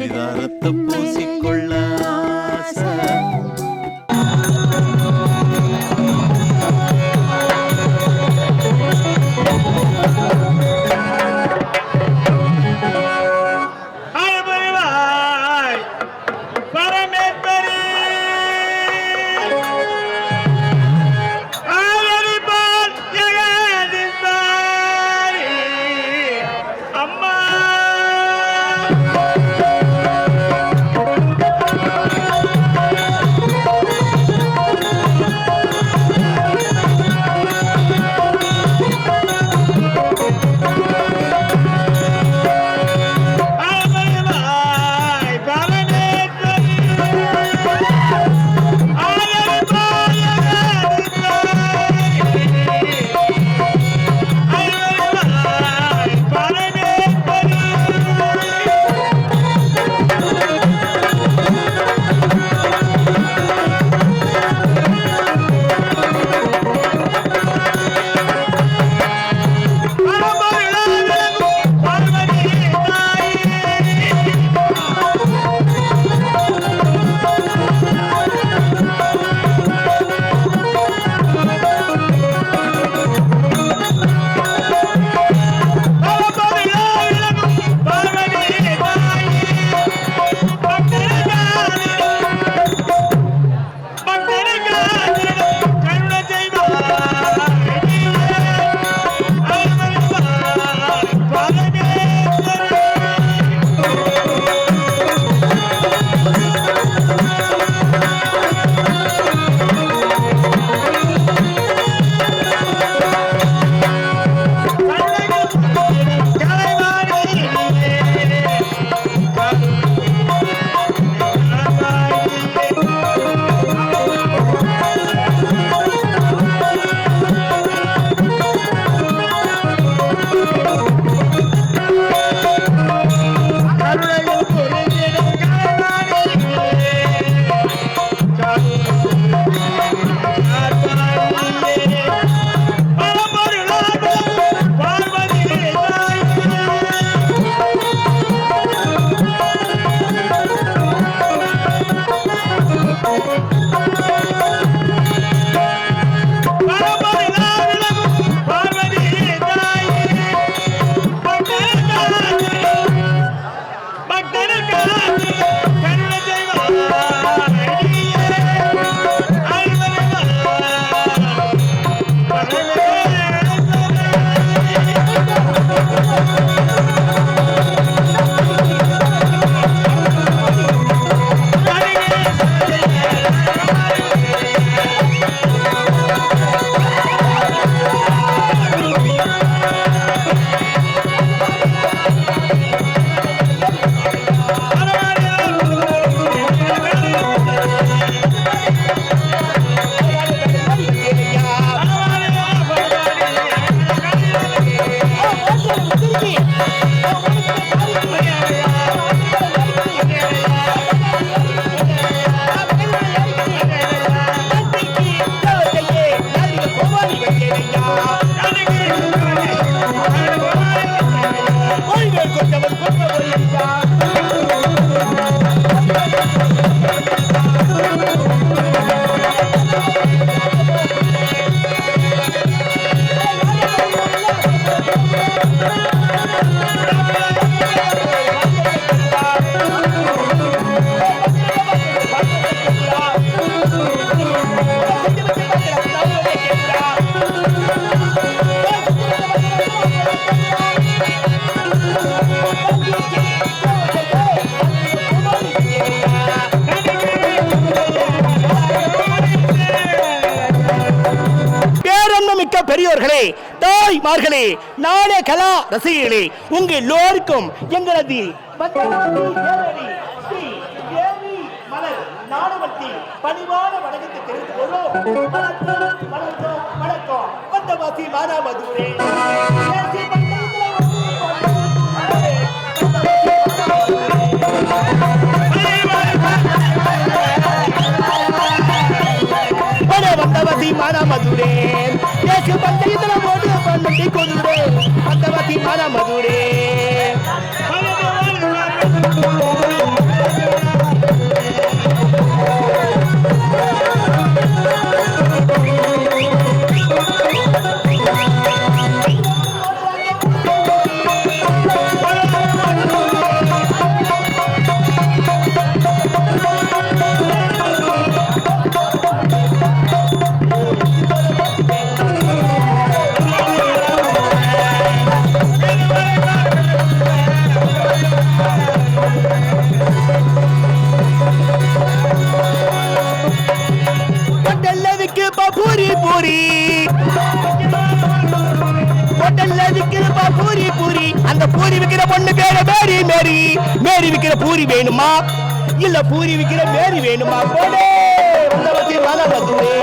பரிதாரத்தை பூசிக்கொள்ள பெரியோர்களே, தாய்மார்களே, நாடே கலா ரசிகர்களே, உங்கள் எல்லோருக்கும் எங்களது பணிவான வணக்கத்தை தெரிவித்துக் கொள்வோம். வணக்கம் வந்தவாசி மானாமதுரே. வந்தவாசி மானாமதுரே தேசிய பந்தயத்துல போட்டு பண்ணி கொள்ளுடே. வந்தவாசி மானாமதுரே மேரி மேரி விக்கிற பூரி வேணுமா இல்ல பூரி விக்கிற மேரி வேணுமா போடே வந்தவசி மானாமதுரே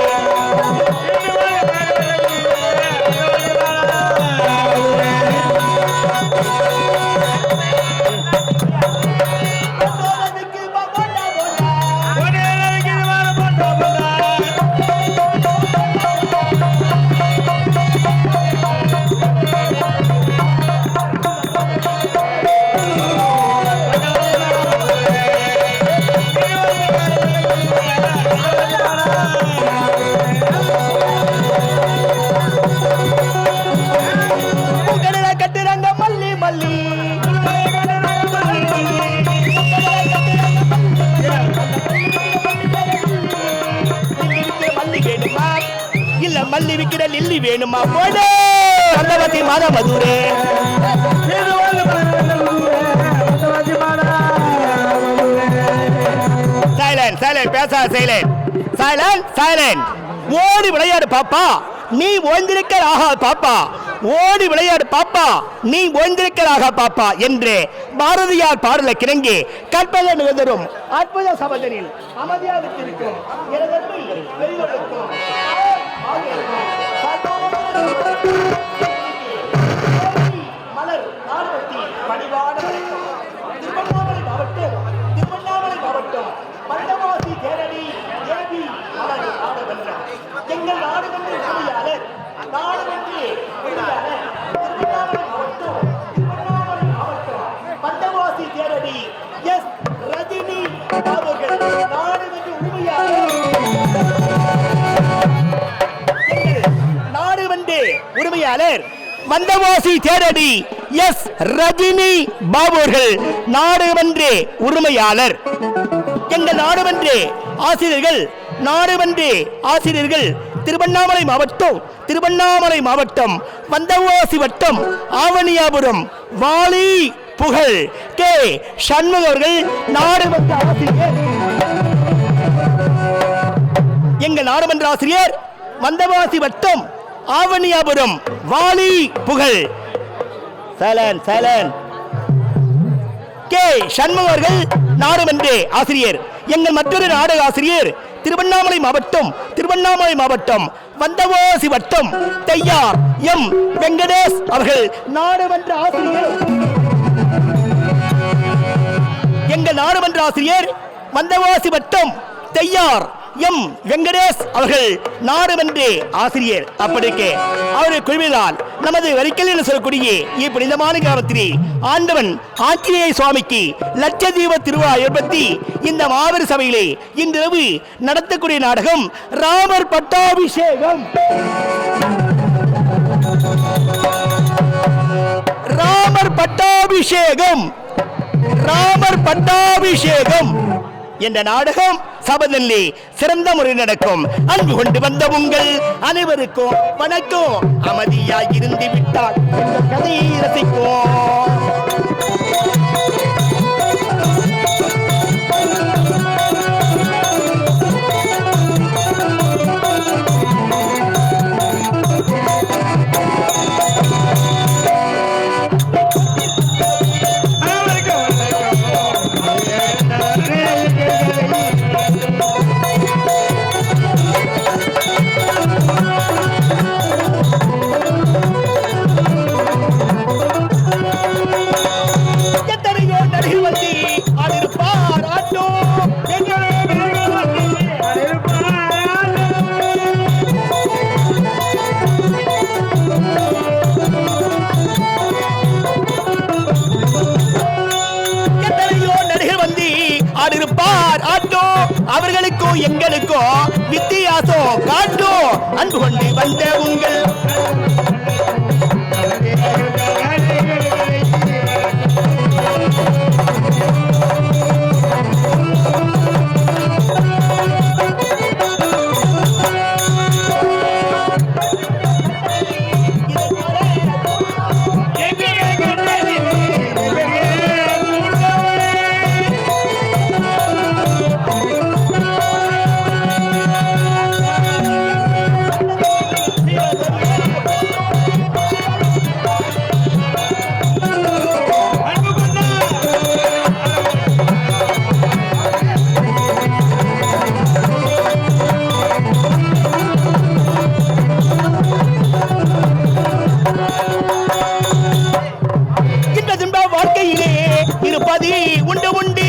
மல்லி விக்கிற லில்லி வேணுமா போடே வந்தவசி மானாமதுரே சைலண்ட் சைலண்ட் பேசா சைலண்ட் சைலண்ட் சைலண்ட் ஓடி விளையாடு பாப்பா நீ ஓய்ந்திருக்கிறாக பாப்பா ஓடி விளையாடு பாப்பா நீ ஓய்ந்திருக்கிறாக பாப்பா என்று பாரதியார் பாடல கிறங்கி கற்பனை நிகழ்ந்தரும் அற்புத சபதனில் அமைதியாக இருக்கும் மலர் நாடுபட்டி பணிவான திருவண்ணாமலை மாவட்டம் பண்டவாசி தேரடி ஏபி மலர் நாடுமன்றம் எங்கள் நாடுமன்ற உரிமையாளர் திருவண்ணாமலை மாவட்டம் பண்டவாசி தேரடி எஸ் ரஜினி அவர்கள் நாடுமன்ற உரிமையாளர் வந்தவாசி தேரடி எஸ் ரஜினி பாபுர்கள் நாடுமன்ற உரிமையாளர் எங்கள் நாடுமன்ற ஆசிரியர்கள் திருவண்ணாமலை மாவட்டம் வந்தவாசி வட்டம் ஆவணியாபுரம் வாலி புகழ் கே சண்முக அவர்கள் நாடுமன்ற ஆசிரியர் எங்கள் நாடுமன்ற ஆசிரியர் வந்தவாசி வட்டம் ஆவணியாபுரம் வாலி புகழ் சலன் கே சண்முக அவர்கள் நாடுமன்ற ஆசிரியர் எங்கள் மற்றொரு நாடக ஆசிரியர் திருவண்ணாமலை மாவட்டம் வந்தவாசி வட்டம் தையார் எம் வெங்கடேஷ் அவர்கள் நாடுமன்ற ஆசிரியர் எங்கள் நாடுமன்ற ஆசிரியர் வந்தவாசி வட்டம் தையார் எம் வெங்கடேஷ் அவர்கள் நாடுமன்ற ஆசிரியர் அப்படிக்கே அவருடைய குழுவினால் நமது வரிக்கல் என்று சொல்லக்கூடிய இப்புனிதமான கிராமத்திலே ஆண்டவன் ஆஞ்சநேய சுவாமிக்கு லட்சதீப திருவிழா ஏற்படுத்தி இந்த மாபெரும் சபையிலே இன்றிரவு நடத்தக்கூடிய நாடகம் ராமர் பட்டாபிஷேகம். ராமர் பட்டாபிஷேகம் என்ற நாடகம் சபதனிலே சிறந்த முறை நடக்கும். அன்பு கொண்டு வந்த உங்கள் அனைவருக்கும் வணக்கம். அமைதியாய் இருந்து விட்டால் இந்த கதையை ரசிக்கும். அவர்களுக்கும் எங்களுக்கும் வித்தியாசம் காட்டும். அன்பு கொண்டு வந்த உங்கள் வேண்டும் உண்டு.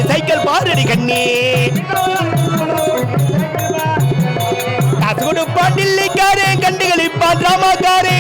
சைக்கிள் பாரடி கண்ணே காசு கொடுப்பான் டில்லிக்காரே கண்டுகளிப்பான் டிராமாக்காரே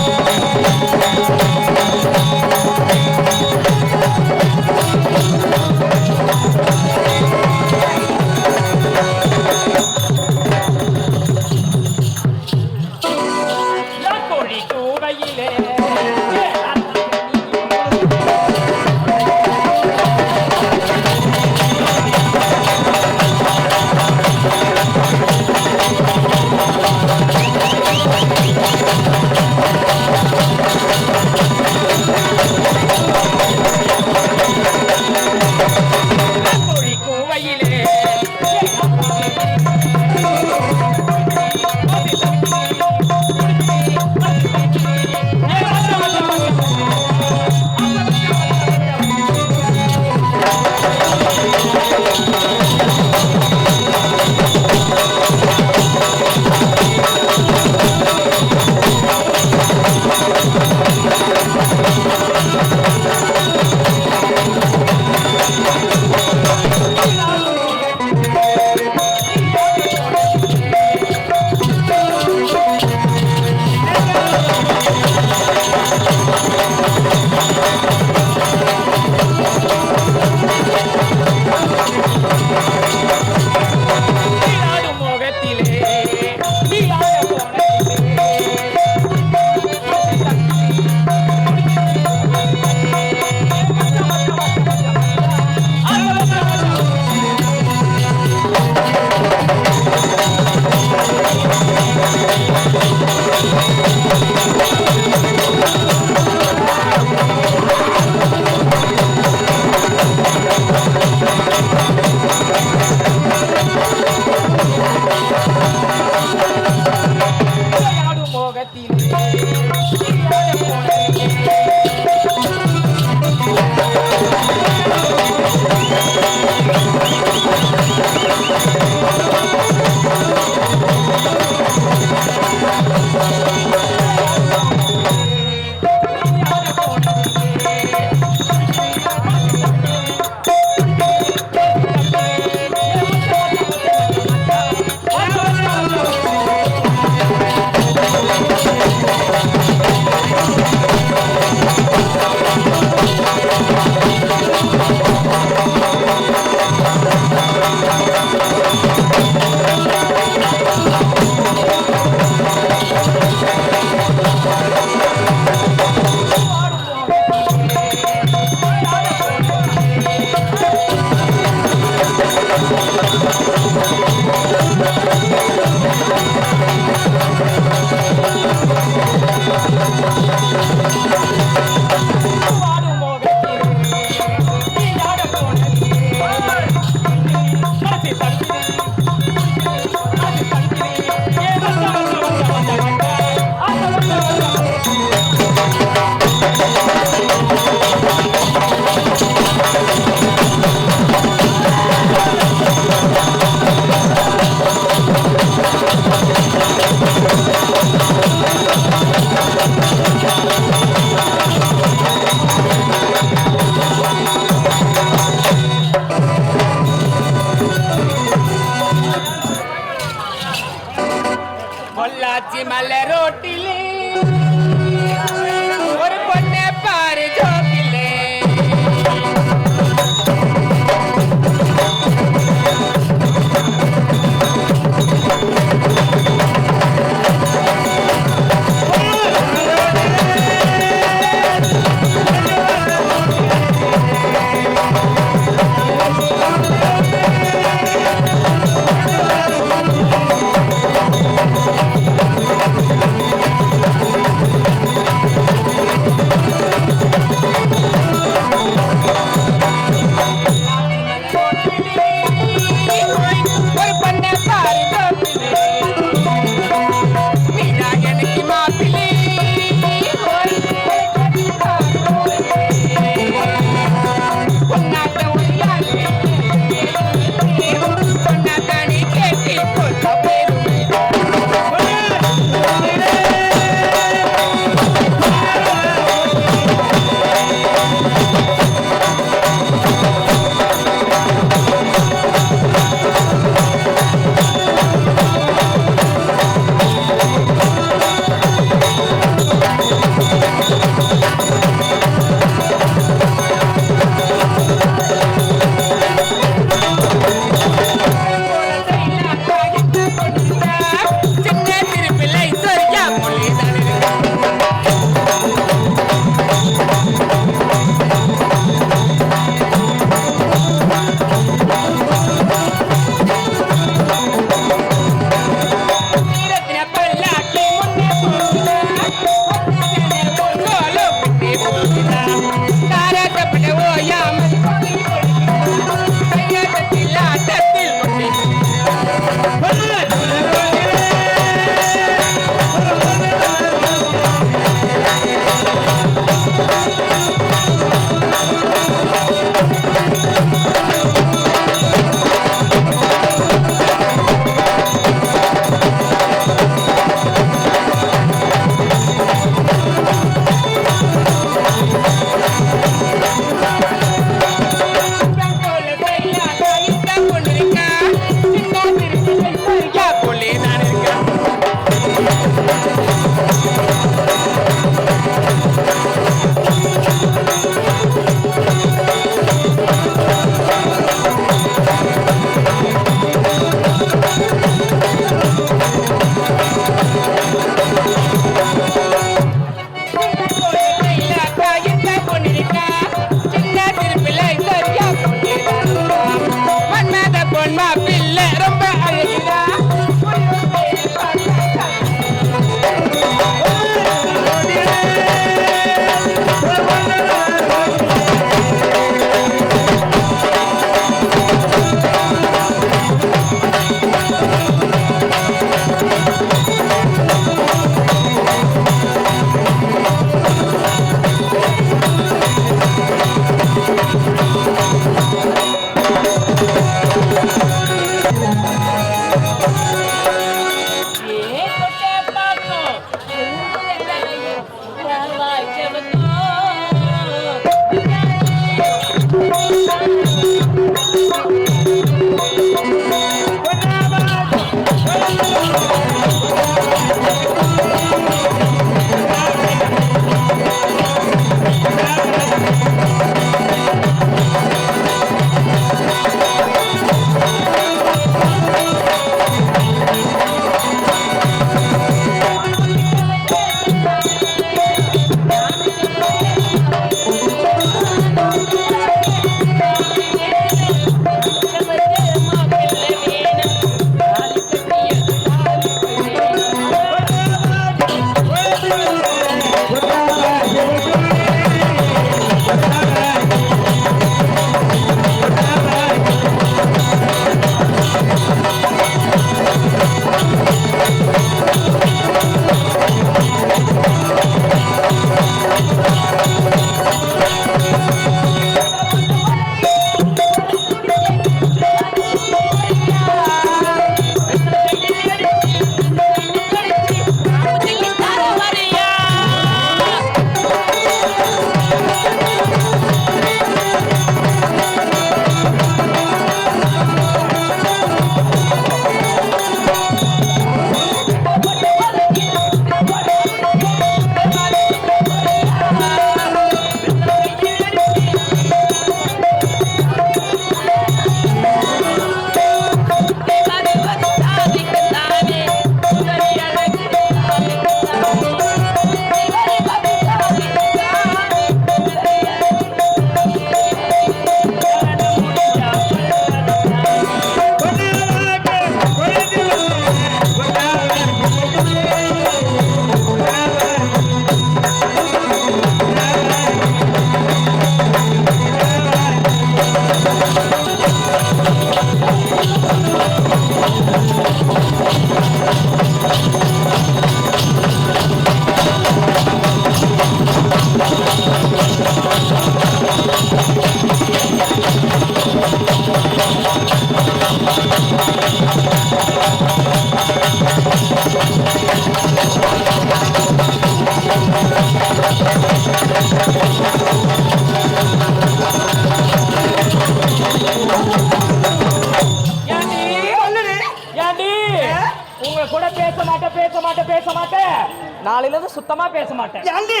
நாளையில இருந்து சுத்தமா பேச மாட்டேன். ஏண்டி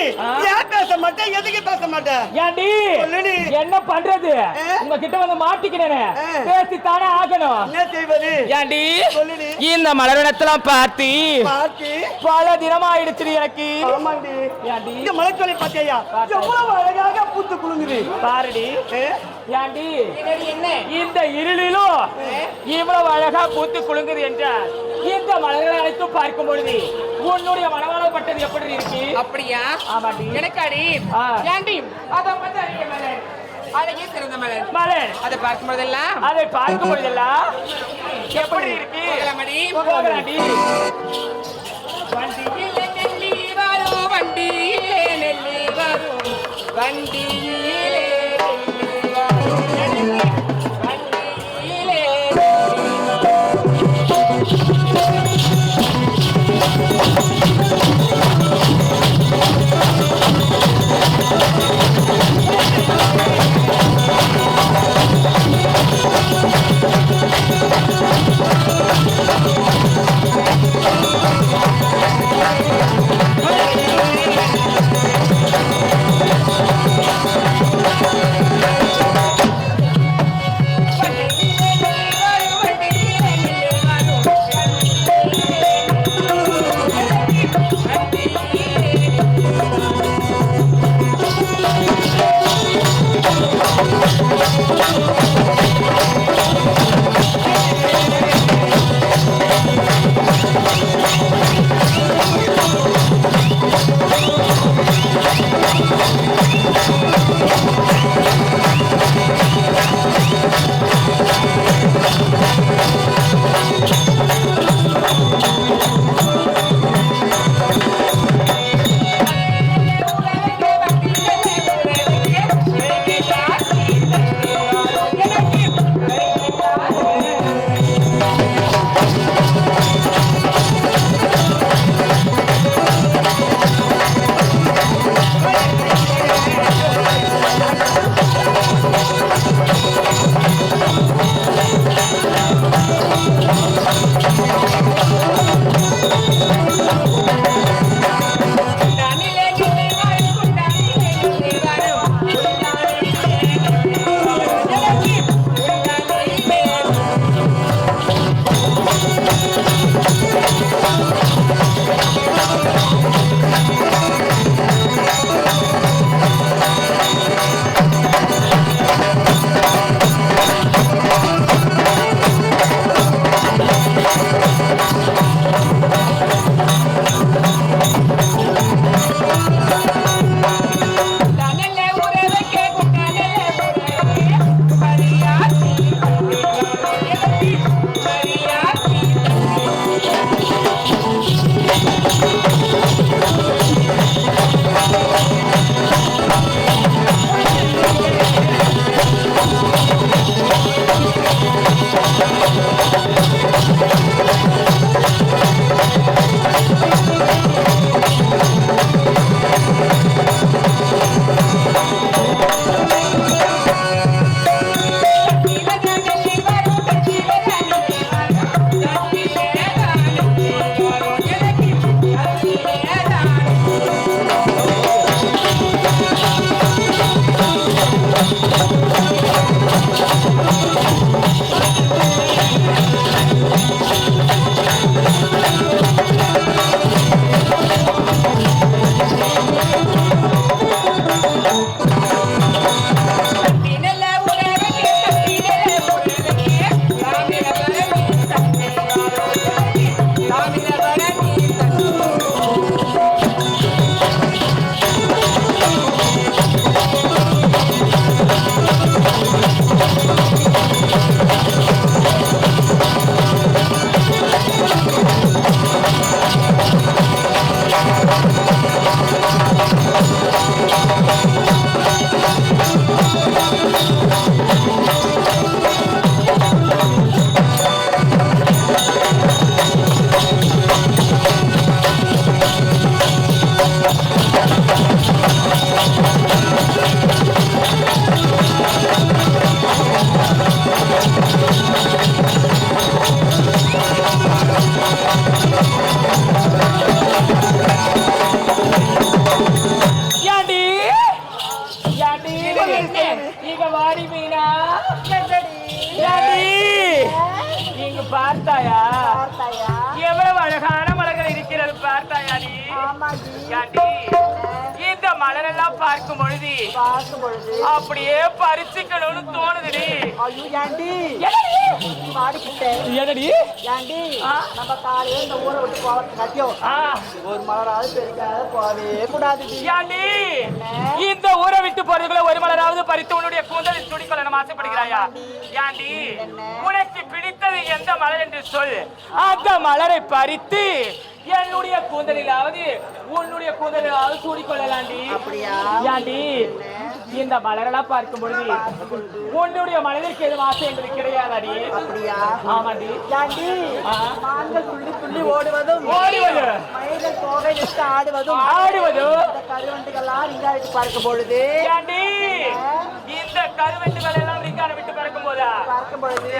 ஏன் பேச மாட்டேன்? எதுக்கு பேச மாட்டேன்? ஏண்டி சொல்லுடி. என்ன பண்றது? உங்ககிட்ட வந்து மாட்டிக்கினேனே, பேசித்தானே ஆகணும். என்ன செய்வது? ஏண்டி சொல்லுடி. இந்த மலரிடத்தெல்லாம் பார்த்து பாட்டி பல தினமாயிடுச்சு எனக்கு. ஆமாண்டி. ஏண்டி இந்த மலைச்சோலை பாத்தியா எவ்வளவு அழகாக பூத்து குலுங்குது பாருடி. ஏ? ஏண்டி இந்த இருளிலும் இவ்வளவு அழகா பூத்து குலுங்குது என்றால் இந்த மலர்களை அனைத்தும் பார்க்கும் பொழுது உன்னுடைய மனவாளப்பட்டது எப்படி இருக்கு? அப்படியா? ஆமாடி. எனக்காடி ஆ. ஏண்டி அதை வந்து அழகிய மலர், அழகிய சிறந்த மலர், மலர் அதை பார்க்கும் போதெல்லாம் அதை பார்க்கும் பொழுதெல்லாம் எப்படி இருக்கு? போகலாமடி? போகலாண்டி. வண்டியிலே நெல்லி வரும், வண்டியிலே நெல்லி வரும், வண்டியிலே நெல்லி வரும், வண்டியிலே நெல்லி வரும். மீனா இங்கு பார்த்தாயா எவ்வளவு அழகான மலர்கள் இருக்கிறது பார்த்தாயா நீ ஏண்டி இந்த மலர் எல்லாம் பார்க்கும் பொழுது அப்படியே பறிச்சுக்கணும்னு தோணுதுடி என்னடி நம்ம காலையில இந்த ஊரை விட்டு போகிறோம் ஒரு மலராவது பெருக்காத போகவே கூடாது ஏண்டி இந்த ஊரை விட்டு போறதுக்குள்ள ஒரு மலராவது பறித்து உன்னுடைய கூந்தலில் சுடிக்கொள்ள நம்ம ஆசைப்படுகிறாயா ஏண்டி உனக்கு பிடித்தது எந்த மலர் என்று சொல் அந்த மலரை பறித்து என்னுடைய கூந்தலிலாவது உன்னுடைய கூந்தலிலாவது சூடிக்கொள்ளலாண்டி அப்படியா ஏண்டி இந்த மலரெல்லாம் பார்க்கும் பொழுது உன்னுடைய மனதிற்கு எதுவும் ஆசை என்பது கிடையாதாடி அப்படியா ஆமாண்டி ஏண்டி மான்கள் துள்ளி துள்ளி ஓடுவதும் மயில்கள் தோகை விட்டு ஆடுவதும் இந்த கருவண்டுகள்லாம் ரிங்காரிட்டு பார்க்கும் பொழுது ஏண்டி இந்த கருவண்டுகள் எல்லாம் ரிங்கார விட்டு பார்க்கும் போதா பார்க்கும் பொழுது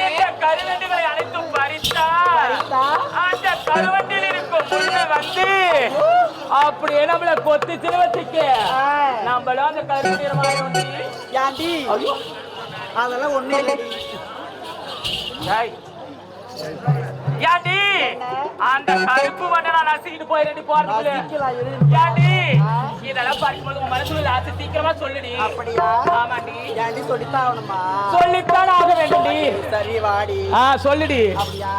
இந்த கருவண்டுகளை அனைத்தும் பறித்தா அந்த கருவண்டில் இருக்கும் முள்ளு வந்து அப்படியே நம்மள கொத்தி சிறுவத்துக்கு நம்மளும் அந்த கருவண்டி ஏண்டி அதெல்லாம் ஒண்ணு இல்லை ஏண்டி அந்த கருப்பு வண்டை நான் நசுக்கிட்டு போயிட்டு போறதுக்குள்ள ஏண்டி இதெல்லாம் பார்க்கும்போது உன் மனசுல ஆசை சீக்கிரமா சொல்லுடி அப்படியா ஆமாண்டி ஏண்டி சொல்லித்தான் ஆகணுமா சொல்லித்தான் ஆக வேண்டும்டி சரி வாடி சொல்லுடி அப்படியா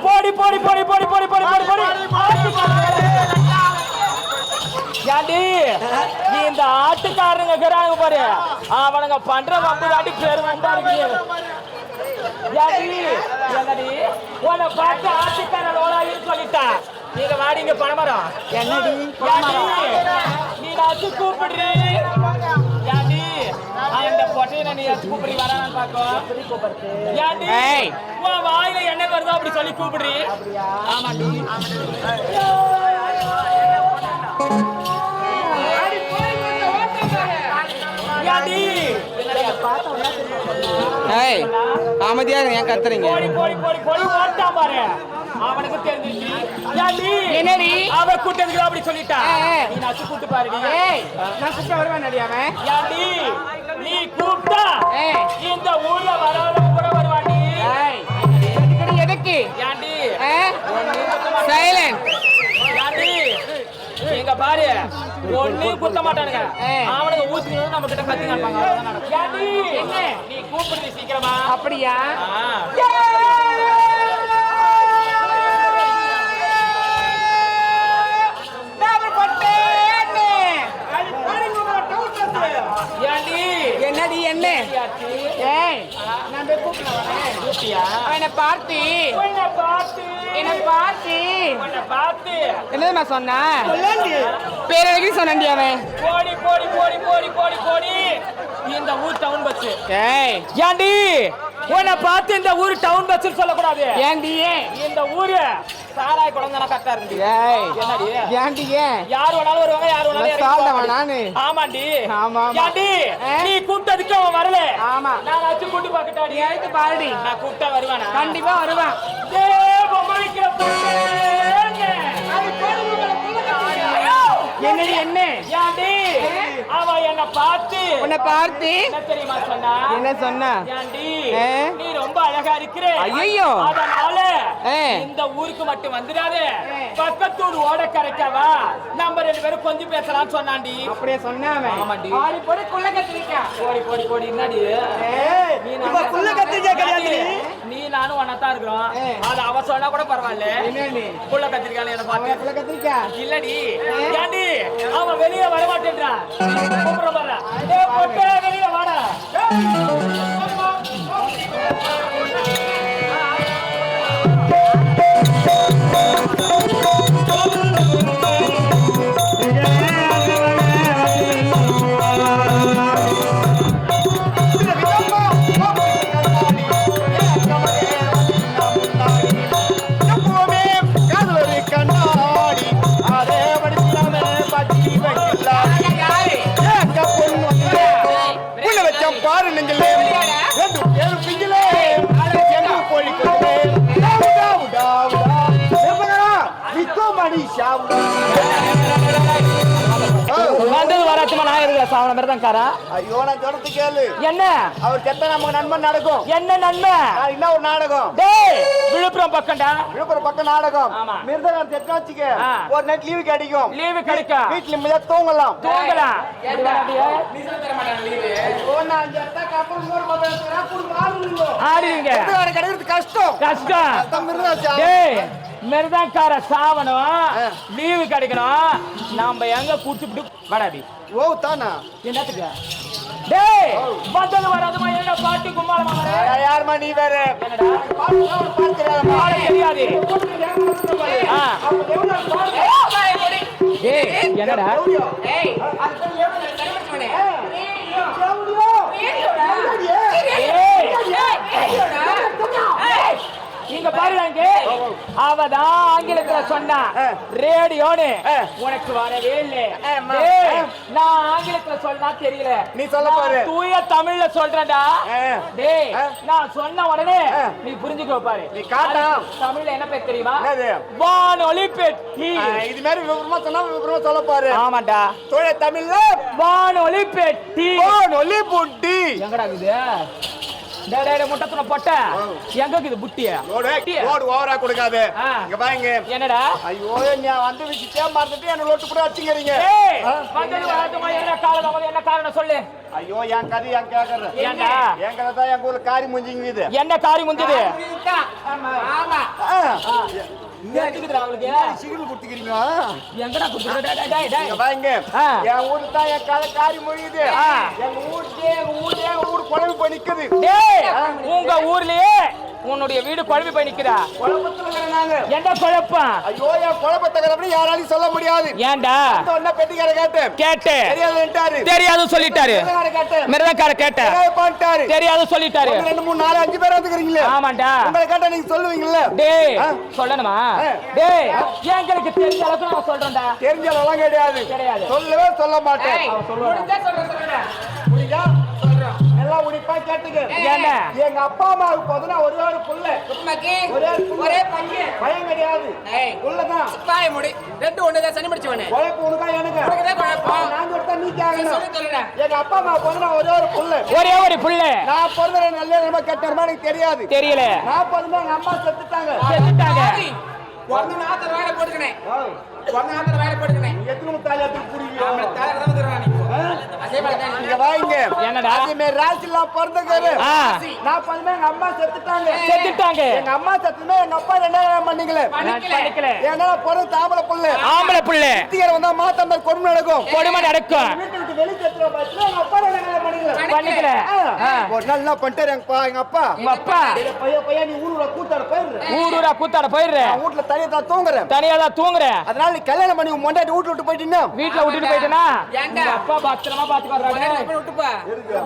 போடி போடி போடி போடி போடி போடி போடி போடி ஏண்டி நீ இந்த ஆட்டுக்காரங்க இருக்கிறாங்க பாரு அவனுங்க பண்ற வம்பு தாண்டி பேர் வந்தா இருக்கு ஏண்டி என்னடி உன்னை பார்த்து ஆட்டுக்கார லோலாயின்னு சொல்லிட்டா நீங்க வாடிங்க பணமரம் என்னடி நீ அச்சு கூப்பிடுறீ ஏண்டி அந்த பொட்டையில நீ அச்சு கூப்பிடுறீ வரான்னு பாக்கோ ஏண்டி உன் வாயில என்ன வருதோ அப்படி சொல்லி கூப்பிடுறீ ஆமாண்டி ஏண்டி ஏய் அமைதியா ஏன் கத்துறீங்க போடி போடி போடி போடி ஓட்டா பாரு அவனுக்கு தெரிஞ்சிச்சு ஏண்டி என்னடி அவ கூட்டத்துக்கு அப்படி சொல்லிட்டா நீ நச்சு கூட்டு பாருடி ஏய் நான் கூப்பிட்டு வருவேன் நடி அவன் ஏண்டி நீ கூப்பிட்டா இந்த ஊர்ல வரவங்க கூட வருவாண்டி ஏய் எதுக்கு ஏண்டி சைலண்ட் ஏண்டி நீங்க பாரு ஒன்னையும் குத்த மாட்டானுங்க அவனுக்கு ஊத்துக்கணும் நம்ம கிட்ட கத்தி காட்டுவாங்க ஏண்டி நீ கூப்பிடுறது சீக்கிரமா அப்படியா ஏண்டி என்னடி என்ன ஏய் நான் போய் கூப்பிட்டியா என்னை பார்த்து உன்னை பார்த்து என்னை பார்த்து என்னதுமா சொன்ன சொல்லேண்டி. பேர் எதுக்கு சொன்னண்டி அவன் போடி போடி போடி போடி போடி போடி இந்த ஊர் டவுன் பஸ் ஏய் ஏண்டி உன்னை பார்த்து இந்த ஊர் டவுன் பஸ் சொல்லக்கூடாது ஏண்டி இந்த ஊரு சாராய் குழந்தை கரெக்டா இருக்கு ஏய் என்னடி ஏண்டி ஏன் யார் வேணாலும் வருவாங்க யார் வேணாலும் இறங்கி சால்டவா போவாங்க. நானு? ஆமாண்டி ஆமா, ஆமா. ஏண்டி நீ கூப்பிட்டதுக்கு அவன் வரல ஆமா. நான் வச்சு கூட்டு பாக்கட்டாடி எனக்கு பாருடி நான் கூப்பிட்டா வருவானா கண்டிப்பா வருவான் பொம்மளிக்கிற என்னடி என்ன ஏண்டி அவன் என்ன பார்த்து உன்னை பார்த்து என்ன தெரியுமா சொன்னா என்ன சொன்னா ஏண்டி ஏ? நீ ரொம்ப அழகா இருக்கிற ஐயையோ. அதனால ஏ. இந்த ஊருக்கு மட்டும் வந்துடாதே பக்கத்தூர் ஓட கரைக்கவா நம்ம ரெண்டு பேரும் கொஞ்சம் பேசலாம்னு சொன்னாண்டி அப்படியே சொன்னான் ஆமாண்டி. ஆடி போடு குள்ள கத்திரிக்கா போடி போடி போடி என்னடி நீ இப்ப புள்ள கத்திரிக்காய் கிடையாது. நீ நானும் ஒன்னதான் இருக்கிறோம் ஏ. அது அவ சொன்னா கூட பரவாயில்ல என்னடி புள்ள கத்திரிக்காய் என்ன பாத்து குள்ள கத்திரிக்கா இல்லடி ஏண்டி அவன் வெளியே வர மாட்டேன்றான் கூப்பிடுற பாரு டேய் பொட்டே வெளியே வாடா பாரு நெஞ்சலே பிஞ்சிலே கோழி வந்தது வராச்சுமா நான் இருக்கல சாவன மாதிரி தான் காரா ஐயோ நான் சொல்றது கேளு என்ன அவர் செத்த நமக்கு நண்பன் நடக்கும் என்ன நன்மை என்ன ஒரு நாடகம் டேய் விழுப்புரம் பக்கம்டா விழுப்புரம் பக்கம் நாடகம் ஆமா. மிருதகம் செத்த வச்சுக்க ஆ. ஒரு நாள் லீவு கிடைக்கும் லீவு கிடைக்கும் வீட்டுல நிம்மதியா தூங்கலாம் தூங்கலாம் ஆடுவீங்க கிடைக்கிறது கஷ்டம் கஷ்டம் மிருதம் டேய் மிருதங்கார சாவணும் லீவு கிடைக்கணும் நாம எங்க குடிச்சுட்டு வடாடி ஓ தானா என்னத்துக்கு டேய் வந்தது வராதுமா என்ன பாட்டு கும்மாளமா வர யாருமா நீ வேற என்னடா பாட தெரியாது ஆ. டேய் என்னடா இங்க பாருங்க அவதான் ஆங்கிலத்துல சொன்னா ரேடியோன்னு உனக்கு வரவே இல்லை நான் ஆங்கிலத்துல சொன்னா தெரியல நீ சொல்ல பாரு. நான் தூய தமிழ்ல சொல்றேன்டா டேய் நான் சொன்ன உடனே நீ புரிஞ்சுக்கோ பாரு நீ காட்டா. தமிழ்ல என்ன பேர் தெரியுமா என்னது? வானொலி பெட்டி இது மாதிரி விவரமா சொன்னா விவரமா சொல்ல பாரு ஆமாண்டா தோழ தமிழ்ல வானொலி பெட்டி நொல்லி புட்டி எங்கடா இருக்குது டேய் டேய் முட்டத்துன பொட்ட எங்க இருக்குது புட்டிய லோடு ஓவரா கொடுக்காது ஆ. இங்க பாருங்க என்னடா ஐயோ நீ வந்து விஷயத்தையே மறந்துட்டு என்ன லோட்டு கூட வச்சுக்கிறீங்க ஏய் வந்தது வராதுமா என்ன காரணம் என்ன காரணம் சொல்லு ஐயோ என் கதை என் கேக்குற ஏன்டா? என் கதை தான் எங்க ஊர்ல காரி முஞ்சிங்குது என்ன காரி முந்தது சிகிச்சை கொடுத்துக்கிறீங்க எங்கடா குடுத்துறடா இங்க வாங்க ஆ. என் ஊரு தான் என் கதை காரி மொழியுது ஆ. எங்க ஊர் குழம்பு போய் நிக்குது டேய் உங்க ஊர்லயே உன்னுடைய வீடு குழம்பி போய் நிக்குதா குழப்பத்துல இருக்கிற நாங்க என்ன குழப்பம் ஐயோ என் குழப்பத்தை அப்படி யாராலையும் சொல்ல முடியாது ஏன்டா ஒன்ன பெட்டிக்கார கேட்டேன் கேட்டு தெரியாதுன்ட்டாரு தெரியாது சொல்லிட்டாரு பெட்டிக்கார கேட்டேன் மிருதக்கார கேட்ட பண்ணிட்டாரு தெரியாது சொல்லிட்டாரு 2 3 4 5 பேர் வந்துக்கிறீங்களே ஆமாண்டா உங்களை கேட்டா நீங்க சொல்லுவீங்கல்ல டேய் ஆ. சொல்லணுமா ஆ. டேய் எங்களுக்கு தெரிஞ்ச அளவுக்கு நான் சொல்றேன்டா தெரிஞ்சதெல்லாம் கிடையாது கிடையாது. சொல்லவே சொல்ல மாட்டேன் முடிஞ்சா சொல்றேன் புரியுதா எல்லாம் உடிப்பா கேட்டுக்க என்ன? எங்க அப்பா அம்மாவுக்கு போதுனா ஒரே ஒரு புள்ள ஒரே பையன் பயம் கிடையாது ஏய். புள்ளதான் பாய முடி ரெண்டு ஒண்ணுதான் சனி முடிச்சவனே உழைப்பு உனக்கா எனக்கு உனக்குதான் குழப்பம். நான் கொடுத்தா நீ கேட்கணும் சொல்லி சொல்லுறேன் எங்க அப்பா அம்மா போதுனா ஒரே ஒரு புள்ள ஒரே ஒரு புள்ள நான் பிறந்த நல்ல நம்ம கெட்டமா எனக்கு தெரியாது தெரியல நான் பிறந்த எங்க அம்மா செத்துட்டாங்க செத்துட்டாங்க ஒன்னு நாத்தர வேலை போட்டுக்கனே ஒன்னு நாத்தர வேலை போட்டுக்கனே எத்தனை முத்தாலியத்துக்கு புரியும் தார தான் வந்துறானே அதே மாதிரி தான் இங்க வாங்க என்னடா? அதே மாதிரி ராசிலாம் பிறந்தக்காரு ஆ. நான் பிறந்த எங்க அம்மா செத்துட்டாங்க செத்துட்டாங்க எங்க அம்மா செத்துமே எங்க அப்பா ரெண்டாயிரம் பண்ணீங்களே நான் படிக்கல ஏன்னா பிறந்த தாமலை புள்ள ஆம்பளை புள்ள தீர வந்தா மாத்தம் கொடுமை நடக்கும் கொடுமை நடக்கும் வீட்டு விட்டு வெளியே செத்துற பட்சத்துல எங்க அப்பா ரெண்டாயிரம் பண்ணீங்களே பண்ணிக்கல ஆ. ஒரு நாள் என்ன பண்ணிட்டாரு எங்க அப்பா உங்க அப்பா பையன் நீ ஊருல கூத்தாட போயிடுற ஊரூரா கூத்தாட போயிடுற நான் வீட்டுல தனியா தான் தூங்குறேன் தனியா தான் தூங்குற அதனால நீ கல்யாணம் பண்ணி உன் மொண்டாட்டி வீட்டு விட்டு போயிட்டீங்கன்னா வீட்டுல விட்டுட்டு போயிட்டேனா ஏன்டா? உங்க அப்பா பத்திரமா பாத்துக்கறாரு விட்டுப்பா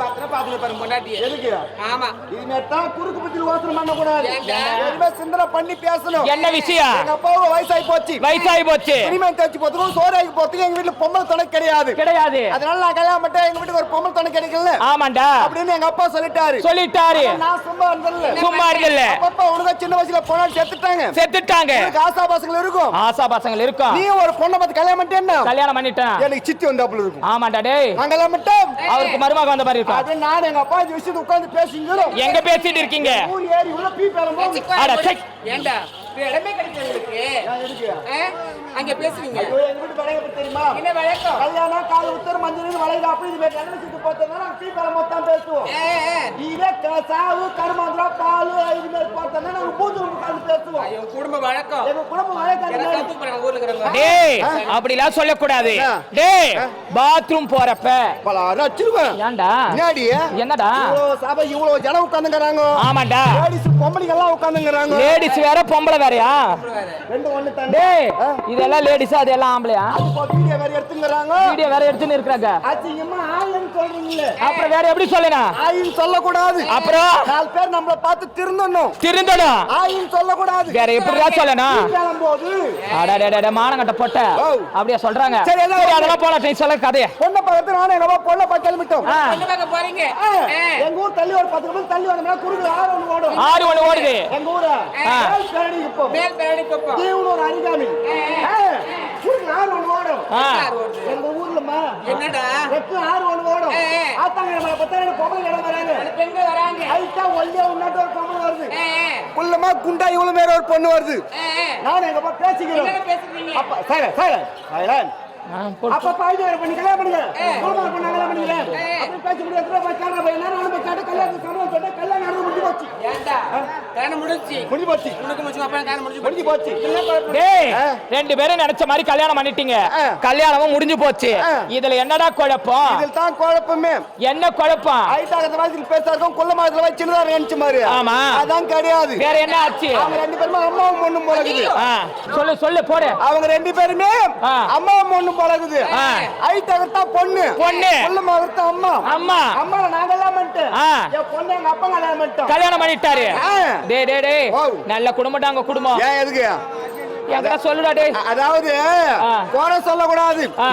பத்திரம் பாத்துக்க பாரு பொண்டாட்டி எதுக்கு ஆமா இதுமே தான் குறுக்கு பத்தி யோசனை பண்ண கூடாது ஏன்டா? எதுவுமே சிந்தனை பண்ணி பேசணும் என்ன விஷயம் எங்க அப்பாவுக்கு வயசாகி போச்சு வயசாகி போச்சு சினிமா தேய்ச்சி போறதுக்கும் சோறாகி போறதுக்கும் எங்க வீட்டுல பொம்பளை துணை கிடையாது கிடையாது அதனால நான் கல்யாணம் பண்ணிட்டேன் எங்க வீட்டுக்கு ஒரு பொம்பளை துணை கிடைக்கல ஆமாண்டா அப்படின்னு எங்க அப்பா சொல்லிட்டாரு சொல்லிட்டாரு நான் சும்மா இருந்தேன்ல சும்மா இருக்கல அப்பா உனக்கு சின்ன வயசுல போனா செத்துட்டாங்க செத்துட்டாங்க உனக்கு ஆசா பாசங்கள் இருக்கும் ஆசா பசங்க இருக்கும் நீ ஒரு பொண்ணை பார்த்து கல்யாணம் பண்ணிட்டேன்னா கல்யாணம் பண்ணிட்டான் எனக்கு சித்தி வந்தாப்புல இருக்கும் ஆமாண்டா டேய் நான் கல்யாணம் பண்ணிட்டோம் அவருக்கு மருமக வந்த மாதிரி இருக்கும் அது நான் எங்க அப்பா இந்த விஷயத்தை உட்கார்ந்து பேசிங்கிறோம் எங்க பேசிட்டு இருக்கீங்க ஊர் ஏறி உள்ள பீ பேரம்போது அட, சை. ஏன்டா இது இடமே கிடைச்சவங்களுக்கு அங்க பேசுவீங்க ஐயோ, எங்க வீட்டு வளையப்ப தெரியுமா என்ன வழக்கம் கல்யாணம் கால உத்தர மஞ்சள் வளையல அப்படி இது நினைச்சிட்டு பார்த்தா நாங்க பீ பேரம் தான் பேசுவோம் இதே சாவு கருமாந்திரம் பால் இது மாதிரி பார்த்தா நாங்க பூஜை உட்கார்ந்து பேசுவோம் ஐயோ குடும்ப வழக்கம் எங்க குடும்பம் வளையக்காரி எனக்கு கத்து போறாங்க ஊர்ல இருக்கிறவங்க டேய் அப்படிலாம் சொல்லக்கூடாது டேய் பாத்ரூம் போறப்ப பலாரா சிறுவன் ஏன்டா முன்னாடி என்னடா இவ்வளவு சபை இவ்வளவு ஜனம் உட்கார்ந்துங்கறாங்க ஆமாண்டா லேடிஸ் பொம்பளைங்க எல்லாம் உட்கார்ந்துங்கறாங்க லேடிஸ் வேற பொம்பளை வேறயா ரெண்டு ஒண்ணு தாண்டி டேய் இதெல்லாம் லேடிஸ் அதெல்லாம் ஆம்பளையா வீடியோ வேற எடுத்துங்கறாங்க வீடியோ வேற எடுத்துன்னு இருக்காங்க அசிங்கமா ஆயின்னு சொல்றீங்களே அப்புறம் வேற எப்படி சொல்லணும் ஆயின்னு சொல்லக்கூடாது அப்புறம் 4 பேர் நம்மள பார்த்து திருந்தணும் திருந்தணும் ஆயின்னு சொல்லக்கூடாது வேற எப்படிடா சொல்லணும் கிளம்போது அடடடட மானங்கட்ட போட்ட ஓ. அப்படியே சொல்றாங்க சரி, எல்லாம் சரி, அதெல்லாம் போல நீ சொல்ல கதைய பொண்ணை பார்த்து நானும் எங்க அப்பா பொண்ணை பார்த்து கிளம்பிட்டோம் என்ன பார்க்க போறீங்க எங்க ஊர் தள்ளி ஒரு 10 கிலோமீட்டர் தள்ளி வந்தோம்னா குறுக்கு ஆறு ஒண்ணு ஓடும் ஆறு ஒண்ணு ஓடுது எங்க ஊரா பேரணி இப்போ மேல் பேரணி பக்கம் தீவுன்னு ஒரு அருகாமி குறுக்கு ஆறு ஒண்ணு ஓடும் ஆ. எங்க ஊர்லமா என்னடா வெட்டு ஆறு ஒண்ணு ஓடும் ஆத்தாங்க நம்ம பத்தாயிரம் பொம்பளை இடம் வராங்க பெண்கள் வராங்க ஐட்டா ஒல்லியா உன்னாட்டு ஒரு பொம்பளை வருது புள்ளமா குண்டா இவ்வளவு மேல ஒரு பொண்ணு வருது நானும் எங்க அப்பா பேசிக்கிறோம் என்ன பேசுறீங்க அப்பா சைலண்ட் அப்பா பாய்ந்து வேற பண்ணி கல்யாணம் பண்ணுங்க குடும்பம் பண்ண கல்யாணம் பண்ணிக்கிறேன் அப்படி பேசி முடியாது கேட்கற பையன் நானும் போய் கேட்ட கல்யாணம் சம்பளம் சொன்னா கல்யாணம் நடந்து முடிஞ்சு போச்சு ஏன்டா கல்யாணம் முடிஞ்சி முடிஞ்சு போச்சு உனக்கு முடிச்சு அப்பா கல்யாணம் முடிஞ்சு முடிஞ்சு போச்சு டேய் ரெண்டு பேரும் நினைச்ச மாதிரி கல்யாணம் பண்ணிட்டீங்க கல்யாணமும் முடிஞ்சு போச்சு இதுல என்னடா குழப்பம் இதில் தான் குழப்பமே என்ன குழப்பம் ஐட்டாக மாதிரி பேசாருக்கும் கொல்ல மாதிரி வச்சு சின்னதா நினைச்ச மாதிரி ஆமா. அதான் கிடையாது வேற என்ன ஆச்சு அவங்க ரெண்டு பேருமே அம்மாவும் பொண்ணும் போலகுது ஆ, சொல்லு சொல்லு போடு அவங்க ரெண்டு பேருமே ஆ. அம்மாவும் பொண்ணும் போலகுது ஆ. ஐட்டாக தான் பொண்ணு பொண்ணு. கொல்லமாக தான் அம்மா அம்மா அம்மா நாங்க எல்லாம் பண்ணிட்டேன் ஆ. என் பொண்ணு எங்க அப்பா கல்யாணம் பண்ணிட்டோம் கல்யாணம் பண்ணிட்டாரு ஆ. டேய் டேய் டேய் ஓ. நல்ல குடும்பம்டாங்க குடும்பம் ஏன் எதுக்கு எங்கடா சொல்லுடா டேய் அதாவது ஆ. குறை சொல்லக்கூடாது ஆ.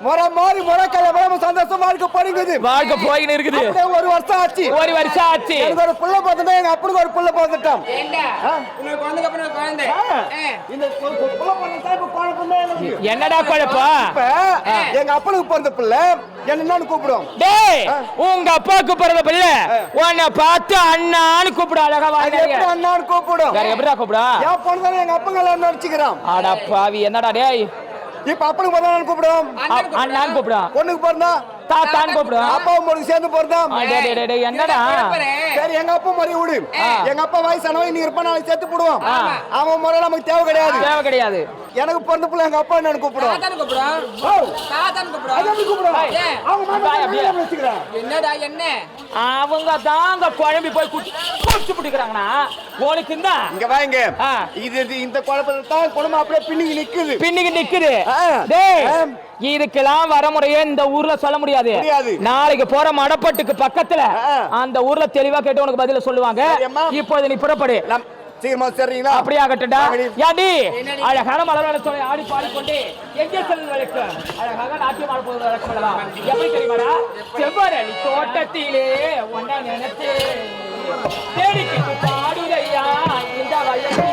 முறை மாறி முறை கல்யாணம் சந்தோஷமா இருக்க போறீங்குது வாழ்க்கை போயின்னு இருக்குது அப்படியே ஒரு வருஷம் ஆச்சு ஒரு வருஷம் ஆச்சு எனக்கு ஒரு புள்ள பிறந்துட்டா எங்க அப்பனுக்கு ஒரு புள்ள பிறந்துட்டான் ஏன்டா உனக்கு குழந்தைக்கு அப்புறம் ஒரு குழந்தை இந்த புள்ள பிறந்துட்டா இப்ப குழப்பமே எனக்கு என்னடா குழப்பம் இப்ப எங்க அப்பனுக்கு பிறந்த புள்ள என்னன்னு கூப்பிடும் டேய் உங்க அப்பாவுக்கு பிறந்த பிள்ளை உன்னை பார்த்து அண்ணான்னு கூப்பிடு அழகா அது வாங்க எப்படி அண்ணான்னு கூப்பிடும் வேற எப்படிடா கூப்பிடா என் பொண்ணு தானே எங்க அப்பா கல்யாணம் நினைச்சுக்கிறான் அட பாவி என்னடா டேய் இப்ப அப்பனுக்கு பிறந்தா கூப்பிடும், அண்ணான்னு கூப்பிடும், பொண்ணுக்கு பிறந்தா தாத்தான்னு கூப்பிடும். அப்பா அம்மாவுக்கு சேர்ந்து பிறந்தா. என்னடா சரி எங்க அப்பா முறைய விடு. எங்க அப்பா வயசானவன் நீ இருப்பா, நாளைக்கு சேர்த்து போடுவான். அவன் முறை நமக்கு தேவை கிடையாது. எனக்கு பிறந்த பிள்ளை எங்க அப்பா என்ன கூப்பிடும். என்னடா என்ன அவங்க தாங்க குழம்பி போய் குடிச்சு பிடிக்கிறாங்கன்னா உனக்கு இங்க வாங்க. இது இந்த குழப்பத்துல தான் குடும்பம் அப்படியே பின்னிக்கு நிக்குது. டேய், இதுக்கெல்லாம் வரமுறையே இந்த ஊர்ல சொல்ல முடியாது. நாளைக்கு போற மடப்பட்டுக்கு பக்கத்துல அந்த ஊர்ல தெளிவா கேட்டு உனக்கு பதில சொல்லுவாங்க. இப்போது நீ புறப்படு. சீக்கிரமா சரிங்களா? அப்படியே ஆகட்டும்டா. யாடி அழகான மலர் வளர்ச்சோலை ஆடி பாடிக்கொண்டு எங்கே செல்லும் வழக்கு அழகாக நாட்டியம் ஆட போவது வழக்கம். எப்படி தெரியுமாடா? செவ்வரளி தோட்டத்திலே ஒன்னா நினைச்சு தேடிக்கிட்டு பாடுதையா இந்த வயசு.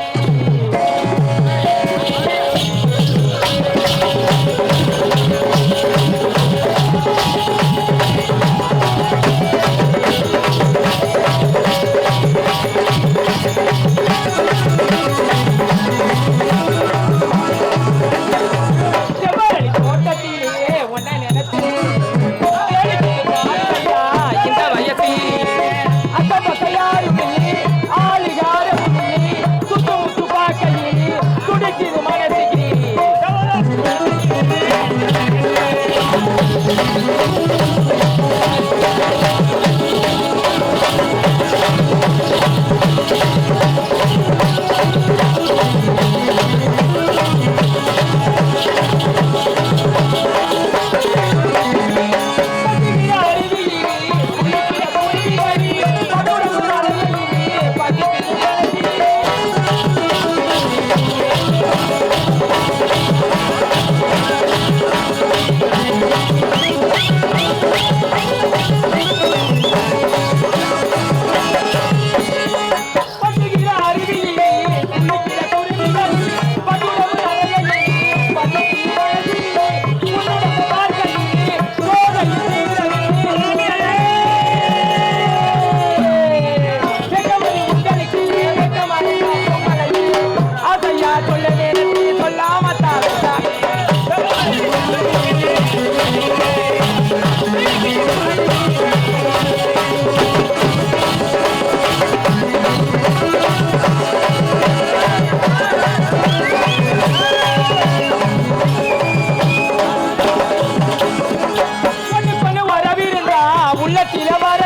உள்ளத்தில வர